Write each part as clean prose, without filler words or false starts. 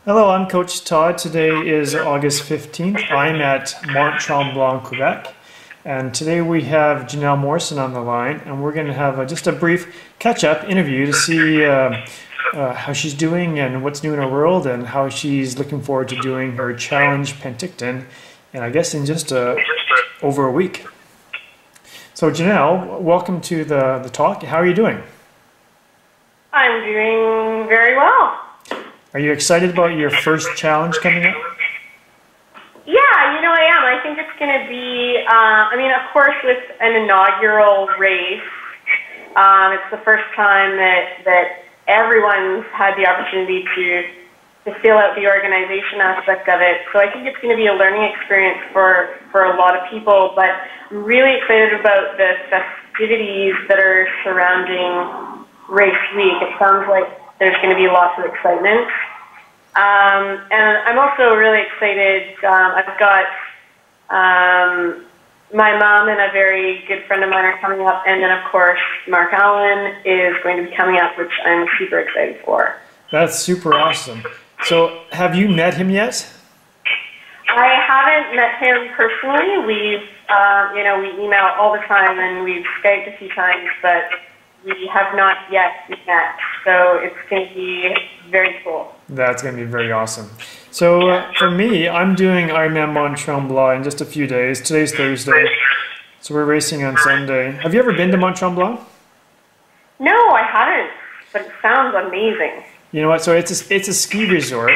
Hello, I'm Coach Todd. Today is August 15th. I'm at Mont Tremblant, Quebec. And today we have Janelle Morrison on the line, and we're going to have just a brief catch-up interview to see how she's doing and what's new in her world and how she's looking forward to doing her challenge Penticton, and I guess in just over a week. So Janelle, welcome to the talk. How are you doing? I'm doing very well. Are you excited about your first challenge coming up? Yeah, you know I am. I think it's going to be, of course with an inaugural race, it's the first time that everyone's had the opportunity to feel out the organization aspect of it. So I think it's going to be a learning experience for a lot of people, but I'm really excited about the festivities that are surrounding race week. It sounds like there's going to be lots of excitement. And I'm also really excited. I've got my mom and a very good friend of mine are coming up, and then of course Mark Allen is going to be coming up, which I'm super excited for. That's super awesome. So have you met him yet? I haven't met him personally. We've we email all the time and we've Skyped a few times, but we have not yet met, so it's going to be very cool. That's going to be very awesome. So for me, I'm doing Ironman Mont Tremblant in just a few days. Today's Thursday, so we're racing on Sunday. Have you ever been to Mont Tremblant? No, I haven't, but it sounds amazing. You know what? So it's a ski resort,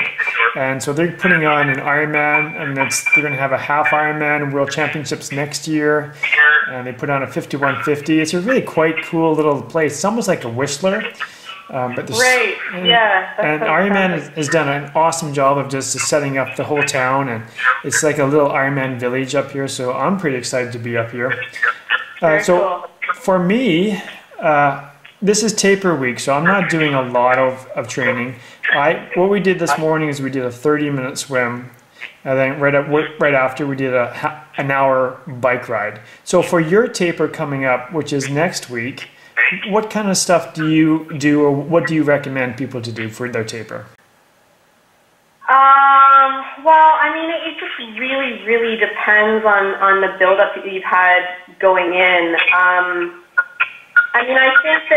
and so they're putting on an Ironman, and they're going to have a half Ironman World Championships next year, and they put on a 5150. It's a really quite cool little place. It's almost like a Whistler. Right, yeah. And Ironman has done an awesome job of just setting up the whole town, and it's like a little Ironman village up here, so I'm pretty excited to be up here. So cool. For me, this is taper week, so I'm not doing a lot of training. What we did this morning is we did a 30-minute swim, and then right after we did an hour bike ride. So for your taper coming up, which is next week, what kind of stuff do you do, or what do you recommend people to do for their taper? It just really, really depends on the build-up that you've had going in. I think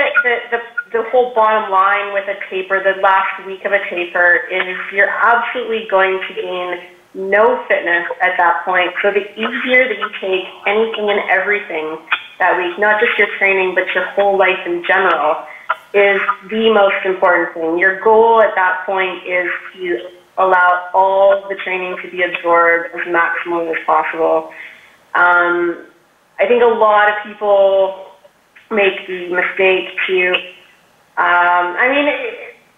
that the whole bottom line with a taper, the last week of a taper, is you're absolutely going to gain no fitness at that point. So the easier that you take anything and everything that week, not just your training, but your whole life in general, is the most important thing. Your goal at that point is to allow all the training to be absorbed as maximally as possible. I think a lot of people make the mistake to,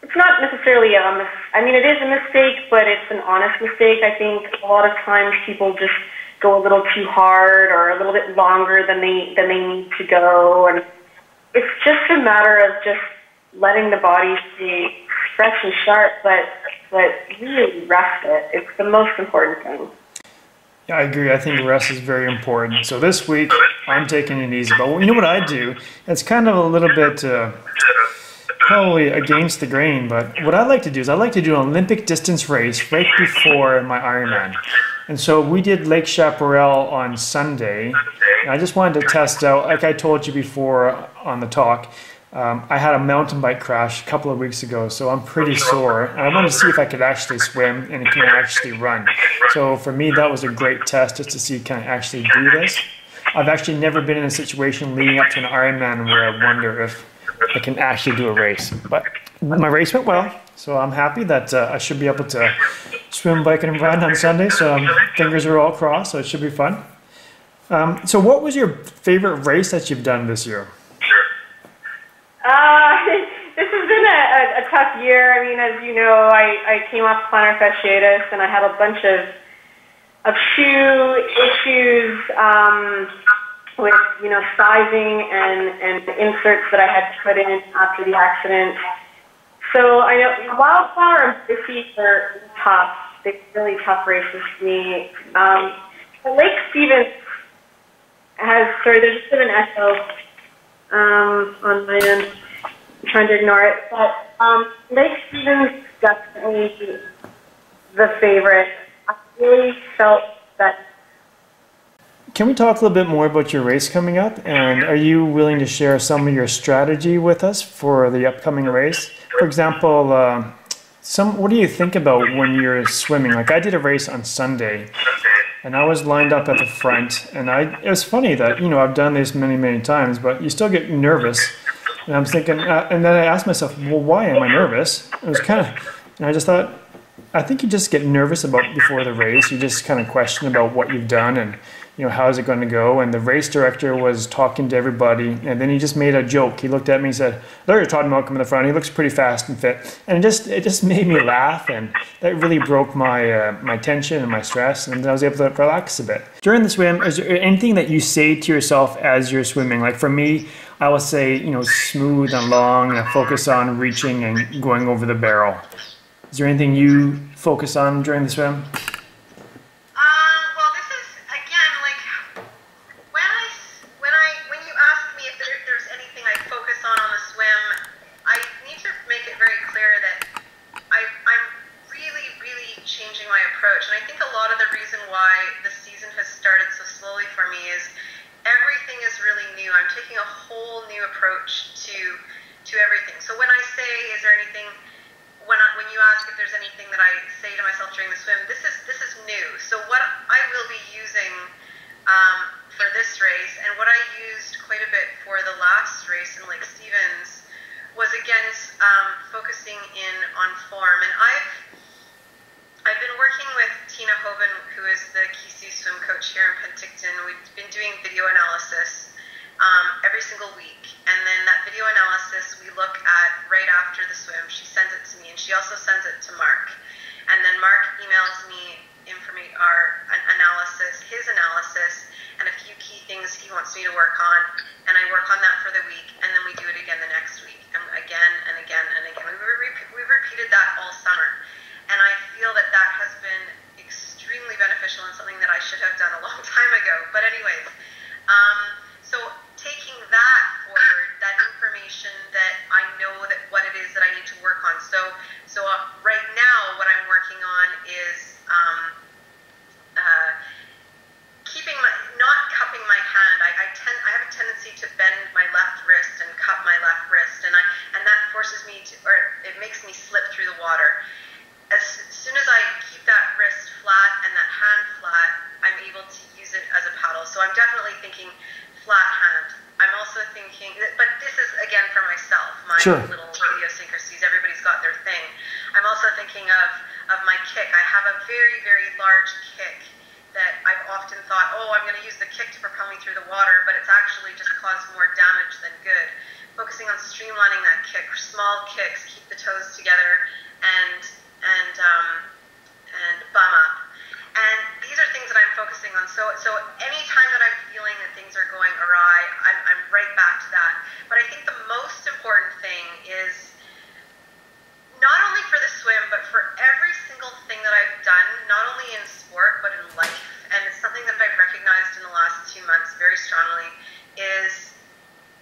it's not necessarily it is a mistake, but it's an honest mistake. I think a lot of times people just go a little too hard or a little bit longer than they need to go, and it's just a matter of just letting the body stay fresh and sharp, but really rest it. It's the most important thing. Yeah, I agree. I think rest is very important. So this week, I'm taking it easy. But you know what I do? It's kind of a little bit probably against the grain, but what I like to do is I like to do an Olympic distance race right before my Ironman. And so we did Lake Chaparral on Sunday. And I just wanted to test out, like I told you before on the talk, I had a mountain bike crash a couple of weeks ago, so I'm pretty sore. And I wanted to see if I could actually swim and can actually run. So for me, that was a great test just to see can I actually do this. I've actually never been in a situation leading up to an Ironman where I wonder if I can actually do a race. But my race went well, so I'm happy that I should be able to swim, bike, and run on Sunday. So fingers are all crossed, so it should be fun. So what was your favorite race that you've done this year? This has been a tough year. As you know, I came off plantar fasciitis, and I had a bunch of shoe issues with sizing and inserts that I had to put in after the accident. So I know Wildflower and Biffy are tough. They're really tough races for me. Lake Stevens there's just been an echo on my end. 100 north, but Lake Stevens definitely the favorite. I really felt that. Can we talk a little bit more about your race coming up? And are you willing to share some of your strategy with us for the upcoming race? For example, what do you think about when you're swimming? Like I did a race on Sunday, and I was lined up at the front, and it was funny that, I've done this many, many times, but you still get nervous. And I'm thinking, and then I asked myself, well, why am I nervous? It was and I just thought, I think you just get nervous before the race. You just kind of question about what you've done and, how is it going to go? And the race director was talking to everybody, and then he just made a joke. He looked at me and said, "There's Todd Malcolm in the front. He looks pretty fast and fit." And it just made me laugh, and that really broke my tension and my stress, and I was able to relax a bit. During the swim, is there anything that you say to yourself as you're swimming? Like for me, I will say, smooth and long, and I focus on reaching and going over the barrel. Is there anything you focus on during the swim? Here in Penticton, we've been doing video analysis every single week, and then that video analysis we look at right after the swim. She sends it to me, and she also sends it to Mark, and then Mark emails me his analysis, and a few key things he wants me to work on, and I work on that for the week, and then we do it again the next week, and again and again and again. We've repeated that all summer, and I feel that has been extremely beneficial and something that I should have done a long time ago. But anyways, so taking that forward, that information that I know that what it is that I need to work on. So right now what I'm working on is not cupping my hand. I have a tendency to bend my left wrist and cup my left wrist, and that forces me to, or it makes me slip through the water. As soon as I keep that wrist flat and that hand flat, I'm able to use it as a paddle. So I'm definitely thinking flat hand. I'm also thinking, but this is again for myself, my little idiosyncrasies. Everybody's got their thing. I'm also thinking of my kick. I have a very, very large kick that I've often thought, I'm going to use the kick to propel me through the water, but it's actually just caused more damage than good. Focusing on streamlining that kick, small kicks, keep the toes together, and bum up. And these are things that I'm focusing on. So any time that I'm feeling that things are going awry, I'm right back to that. But I think the most important thing is not only for the swim, but for every single thing that I've done, not only in sport, but in life, and it's something that I've recognized in the last 2 months very strongly, is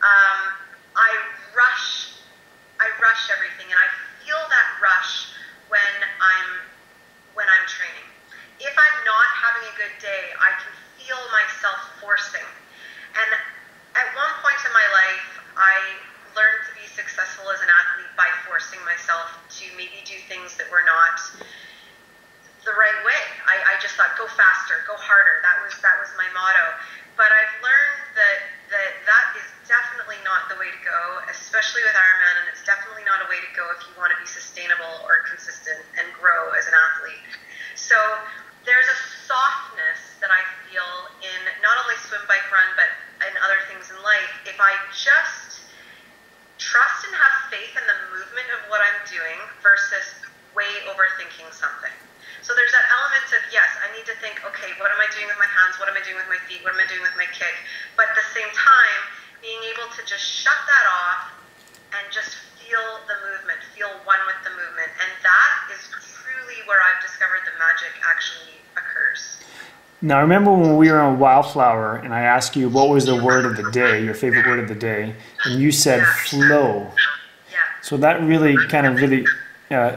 I rush everything, and I feel that rush when I'm training. If I'm not having a good day, I can feel myself forcing. And at one point in my life, I learned to be successful as an athlete by forcing myself to maybe do things that were not the right way. I just thought, go faster, go harder. That was my motto. But I've learned that is definitely not the way to go, especially with Ironman, and it's definitely not a way to go if you want to be sustainable or consistent and grow as an athlete. So there's a softness that I feel in not only swim, bike, run, but in other things in life. If I just trust and have faith in the movement of what I'm doing versus way overthinking something. So there's that element of, yes, I need to think, okay, what am I doing with my hands? What am I doing with my feet? What am I doing with my kick? But at the same time, being able to just shut that off and just feel the movement, feel one with the movement. And that is truly where I've discovered the magic actually occurs. Now, I remember when we were on Wildflower and I asked you what was the word of the day, your favorite word of the day, and you said flow. Yeah. So that really kind of really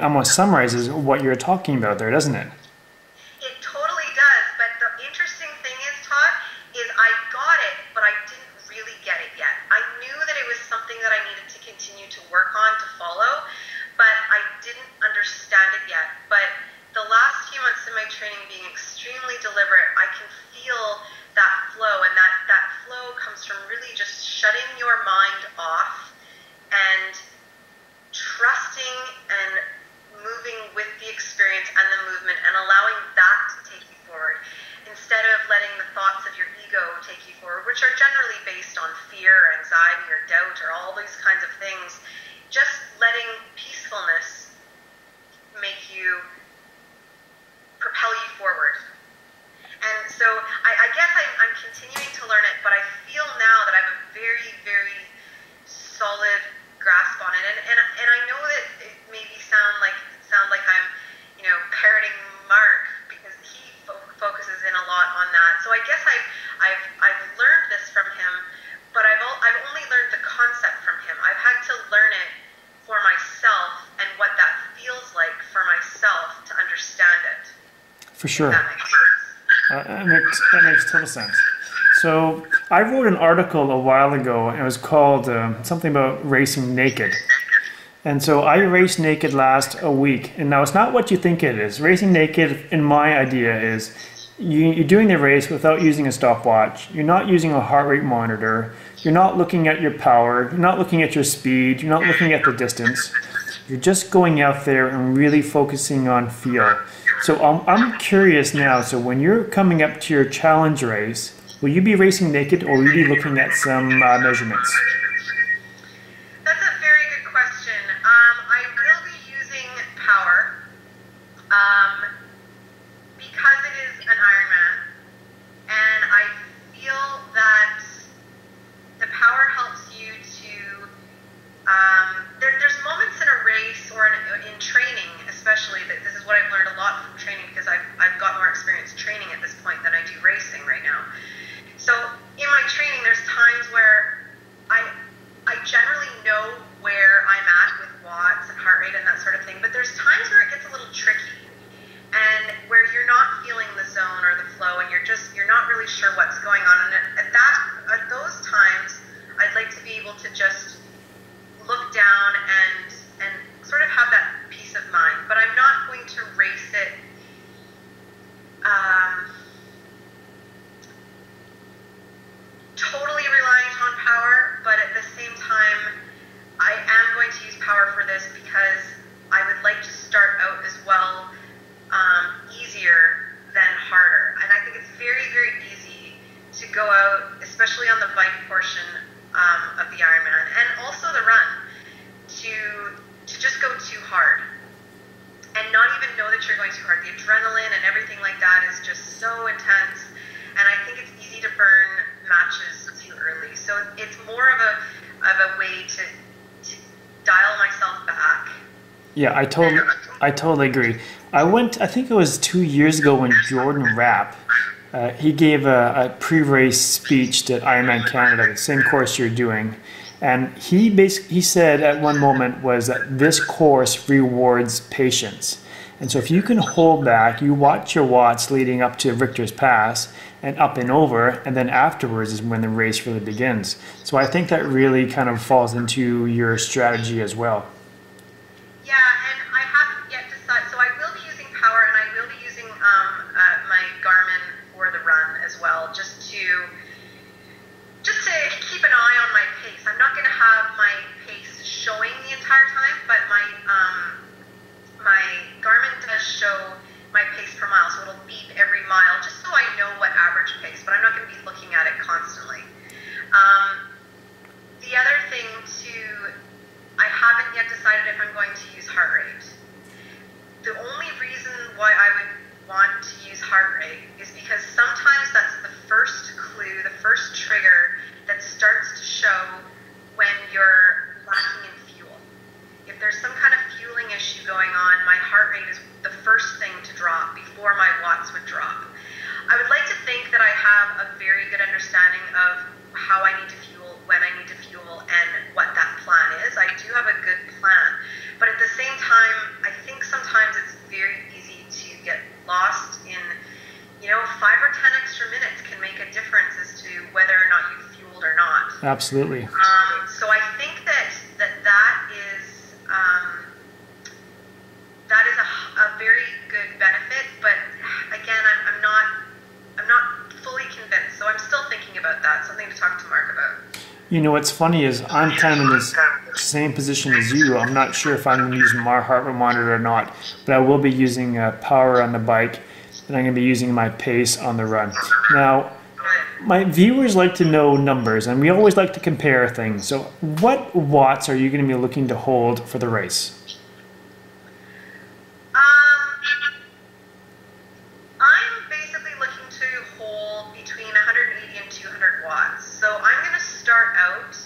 almost summarizes what you're talking about there, doesn't it? It totally does, but the interesting thing is, Todd, is I got it, but I didn't really get it yet. I knew that it was something that I needed to continue to work on, to follow, but I didn't understand it yet. But the last few months of my training being extremely deliberate, I can feel that flow, and that flow comes from really just shutting your mind off and trusting and moving with the experience and the movement and allowing that to take you forward instead of letting the thoughts of your ego take you forward, which are generally based on fear, anxiety, or doubt, or all these kinds of things. Just letting peacefulness make you propel you forward. And so I guess I'm continuing to learn it, but I feel now that I have a very, very solid grasp on it. And I know that it maybe sound like I'm, parroting Mark because he focuses in a lot on that. So I guess I've learned this from him, but I've only learned the concept from him. I've had to learn it for myself and what that feels like for myself to understand it. For sure. If that makes sense. That makes total sense. So I wrote an article a while ago, and it was called something about racing naked. And so I raced naked last a week, and now it's not what you think it is. Racing naked, in my idea, is you're doing the race without using a stopwatch. You're not using a heart rate monitor. You're not looking at your power. You're not looking at your speed. You're not looking at the distance. You're just going out there and really focusing on feel. So I'm curious now, so when you're coming up to your challenge race, will you be racing naked or will you be looking at some measurements? That's a very good question. I will be using power because it is an Ironman, and I feel that the power helps you to there's moments in a race or in training especially that this is what I've learned a lot from training because I've got more experience training at this point than I do racing right now. So in my training there's times where I generally know where I'm at with watts and heart rate and that sort of thing, but there's times where it gets a little tricky and where you're not feeling the zone or the flow and you're not really sure what's going on, and at those times I'd like to be able to just look down and sort of have that peace of mind. But I'm not going to race it totally reliant on power, but at the same time I am going to use power for this because I would like to start out as well easier than harder. And I think it's very, very easy to go out, especially on the bike portion of the Ironman and also the run, to just go too hard and not even know that you're going too hard. The adrenaline and everything like that is just so intense, and I think it's easy to burn matches too early. So it's more of a way to dial myself back. Yeah, I totally agree. I think it was 2 years ago when Jordan Rapp, he gave a pre-race speech at Ironman Canada, the same course you're doing. And he said at one moment was that this course rewards patience. And so if you can hold back, you watch your watts leading up to Victor's Pass and up and over, and then afterwards is when the race really begins. So I think that really kind of falls into your strategy as well. Yeah, and I haven't yet decided. So I will be using power, and I will be using my Garmin for the run as well, just to keep an eye on my pace. I'm not going to have my pace showing the entire time, but my Garmin does show my pace per mile, so it'll beep every mile, just so I know what average pace, but I'm not going to be looking at it constantly. The other thing too, I haven't yet decided if I'm going to use heart rate. The only reason why I would want to use heart rate is because sometimes that's the first clue, the first trigger that starts to show when you're lacking in fuel. If there's some kind of fueling issue going on, my heart rate is the first thing to drop before my watts would drop. I would like to think that I have a very good understanding of how I need to fuel, when I need to fuel, and what that plan is. I do have a good plan, I think sometimes it's very easy to get lost in, 5 or 10 extra minutes can make a difference as to whether or not you've fueled or not. Absolutely. So I think that is a very good benefit, but again, I'm not fully convinced, so I'm still thinking about that. Something to talk to Mark about. What's funny is I'm kind of in this same position as you. I'm not sure if I'm going to use my heart rate monitor or not, but I will be using power on the bike, and I'm going to be using my pace on the run. Now, my viewers like to know numbers, and we always like to compare things. So what watts are you going to be looking to hold for the race? I'm basically looking to hold between 180 and 200 watts. So I'm going to start out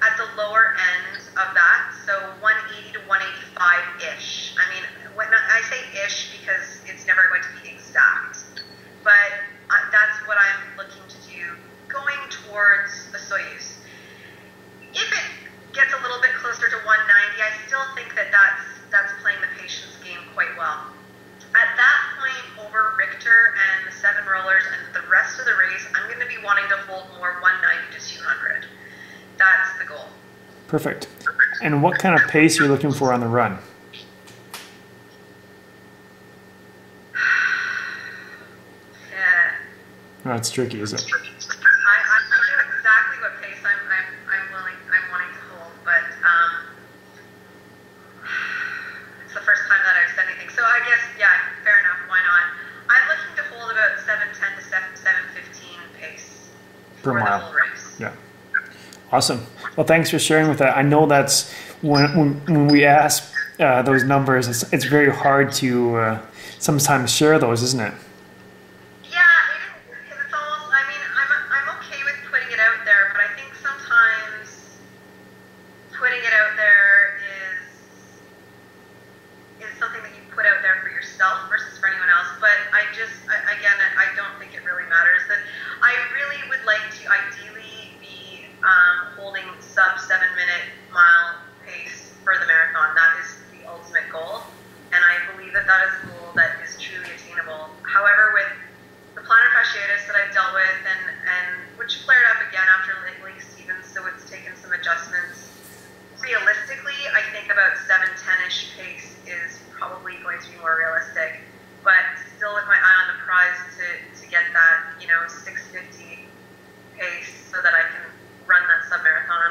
at the lower end of that, so 180 to 185-ish. I mean, when I say ish because it's never going to be exact, but that's what I'm looking to do going towards the Soyuz. If it gets a little bit closer to 190, I still think that's playing the patience game quite well. At that point, over Richter and the 7 rollers and the rest of the race, I'm going to be wanting to hold more 190 to 200. That's the goal. Perfect. And what kind of pace are you looking for on the run? Yeah. That's tricky, is it? I know exactly what pace I'm wanting to hold, but it's the first time that I've said anything. So I guess, yeah, fair enough. Why not? I'm looking to hold about 7:10 to 7:15 pace Per for mile. the whole race. Yeah. Awesome. Well, thanks for sharing with that. I know that's when we ask those numbers, it's very hard to sometimes share those, isn't it? Yeah, it is, because it's almost, I mean, I'm okay with putting it out there, but I think sometimes putting it out there is something that you put out there for yourself versus for anyone else. But again, I don't think it really matters. That I really would like to ideally be holding sub 7-minute mile pace for the marathon. That is the ultimate goal, and I believe that is a goal that is truly attainable. However, with the plantar fasciitis that I've dealt with, and which flared up again after Lake Stevens, so it's taken some adjustments. Realistically, I think about 7:10-ish pace is probably going to be more realistic, but still with my eye on the prize to get that 6:50 pace so that I can run that sub-3 marathon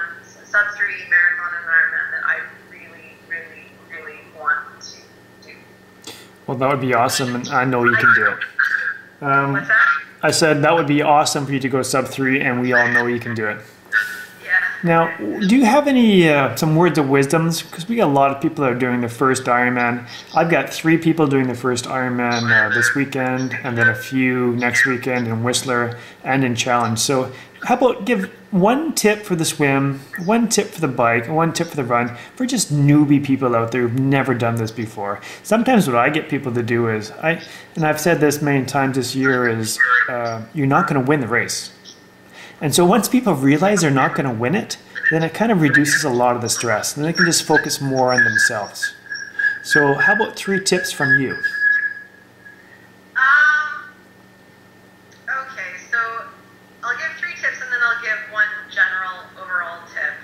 and Ironman that I really, really, really want to do. Well, that would be awesome, and I know you can do it. What's that? I said that would be awesome for you to go sub-3, and we all know you can do it. Yeah. Now, do you have any some words of wisdoms? Because we got a lot of people that are doing their first Ironman. I've got 3 people doing their first Ironman this weekend, and then a few next weekend in Whistler and in Challenge. So how about give one tip for the swim, one tip for the bike, and one tip for the run for just newbie people out there who've never done this before. Sometimes what I get people to do is, and I've said this many times this year, is you're not going to win the race. And so once people realize they're not going to win it, then it kind of reduces a lot of the stress. And they can just focus more on themselves. So how about 3 tips from you? Okay, so I'll give 3 tips and then I'll give one general overall tip.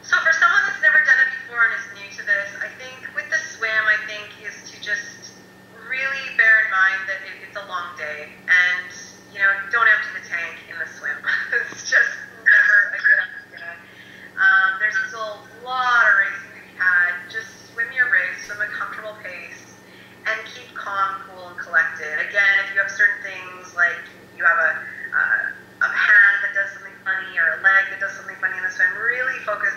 So for someone that's never done it before and is new to this, I think with the swim, I think is to just really bear in mind that it's a long day, and don't empty the tank in the swim. It's just never a good idea. There's still a lot of racing to be had. Just swim your race, swim a comfortable pace, and keep calm, cool, and collected. Again, if you have certain things like you have a hand that does something funny or a leg that does something funny in the swim, really focus,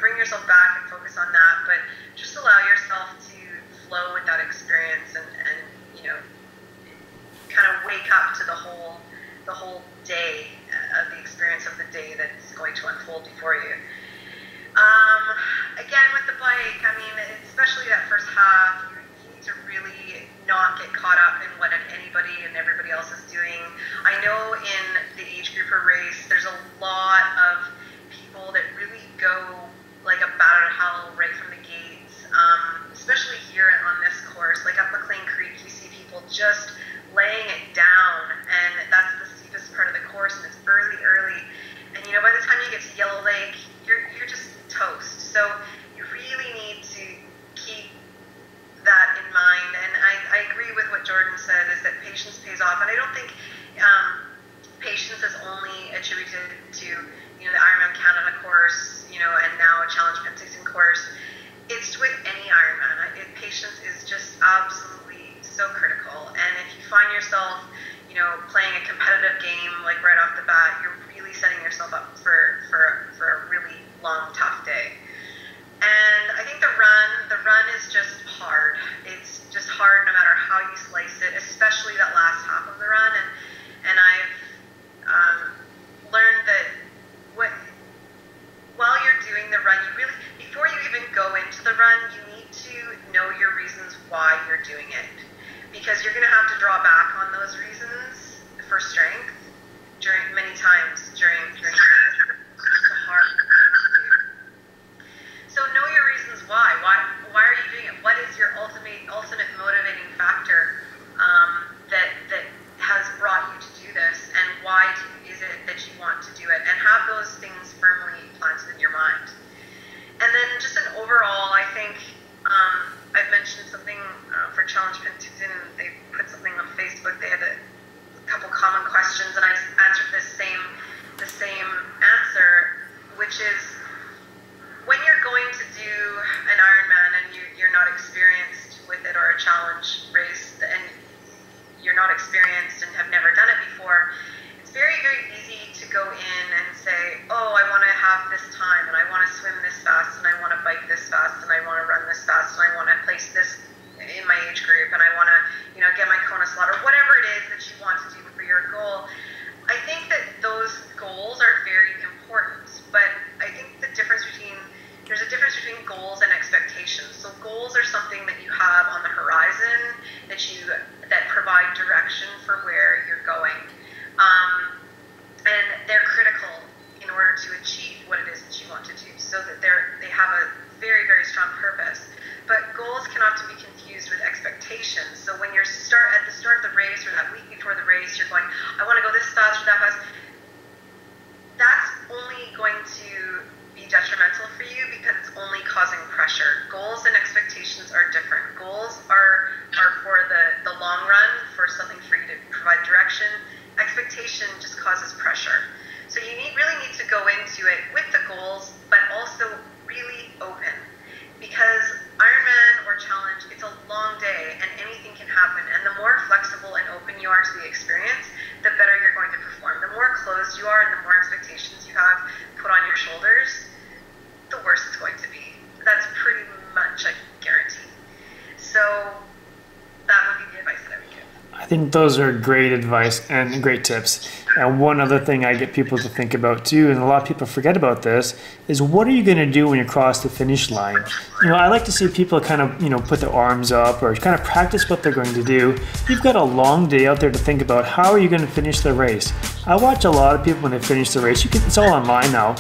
bring yourself back and focus on that. But just allow yourself to flow with that experience and kind of wake up to the whole day of the experience of the day that's going to unfold before you. Again, with the bike, I mean, especially that first half, you need to really not get caught up in what anybody and everybody else is doing. I know in the age grouper race, there's a lot of people that really go like a bat out of hell right from the gate especially here on this course, like up McLean Creek, you see people just laying it down, and that's the steepest part of the course, and it's early, and you know, by the time you get to Yellow Lake, you're just toast. So you really need to keep that in mind, and I agree with what Jordan said, is that patience pays off, and I don't think patience is only attributed to, you know, the Ironman Canada course, you know, and now a Challenge Penticton course. It's with any Ironman. Patience is just absolutely so critical, and if you find yourself, you know, playing a competitive game like right off the bat, you're really setting yourself up for a really long, tough day. And I think the run is just hard. It's just hard no matter how you slice it, especially that last half of the run. And I've learned that while you're doing the run, you really, before you even go into the run, you need to know your reasons why you're doing it, because you're going to have to draw back on those reasons for strength many times during the run. It's a hard thing to do. So know your reasons why. Why are you doing it? What is your ultimate motivating factor that has brought you to do this, and why is it that you want to do it? And have those things firmly planted in your mind. And then just an overall, I think I've mentioned something for Challenge Penticton. They put something on Facebook. They had a couple common questions, and I answered the same answer, which is, when you're going to do an Ironman and you're not experienced with it, or a challenge race, and you're not experienced and have never done it before, it's very, very easy to go in and say, oh, I want to have this time, and I want to swim this fast, and I want to bike this fast, and I want to run this fast, and I want to place this in my age group, and I want to, you know, get my Kona slot, or whatever it is that you want to do for your goal. I think that those goals are very important, but I think there's a difference between goals and expectations. So goals are something that you have on the horizon that provide direction for where you're going. And they're critical in order to achieve what it is that you want to do, so that they have a very, very strong purpose. But goals cannot be confused with expectations. So when you're at the start of the race, or that week before the race, you're going, I want to go this fast or that fast, that's only going to be detrimental for you, because it's only causing pressure. Goals and expectations are different. Goals are for the long run, for something for you to provide direction. Expectation just causes pressure. So you really need to go into it with the goals, but also really open, because Ironman or Challenge, it's a long day and anything can happen, and the more flexible and open you are to the experience, the better you're going to perform. The more closed you are and the more expectations you have put on your shoulders, the worse it's going to be. That's pretty much a guarantee. So that would be the advice that I would give. I think those are great advice and great tips. And one other thing I get people to think about too, and a lot of people forget about this, is what are you going to do when you cross the finish line? You know, I like to see people kind of, you know, put their arms up or kind of practice what they're going to do. You've got a long day out there to think about how are you going to finish the race. I watch a lot of people when they finish the race. It's all online now.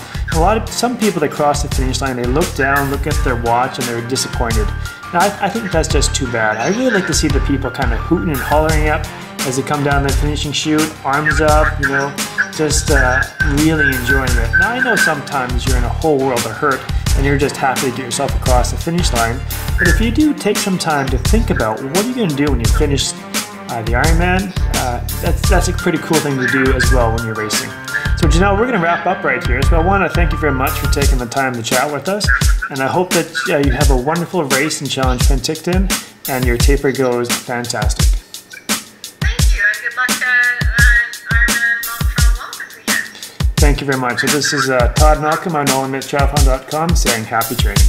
Some people that cross the finish line, they look down, look at their watch, and they're disappointed. Now, I think that's just too bad. I really like to see the people kind of hooting and hollering up as they come down the finishing chute, arms up, you know, just really enjoying it. Now, I know sometimes you're in a whole world of hurt and you're just happy to get yourself across the finish line. But if you do take some time to think about what are you going to do when you finish the Ironman, that's a pretty cool thing to do as well when you're racing. So Janelle, we're going to wrap up right here. So I want to thank you very much for taking the time to chat with us. And I hope that you have a wonderful race in Challenge Penticton and your taper goes fantastic. Thank you, and good luck at Ironman Montreal this weekend. Thank you very much. So this is Todd Malcolm on NoLimitTriathlon.com saying happy training.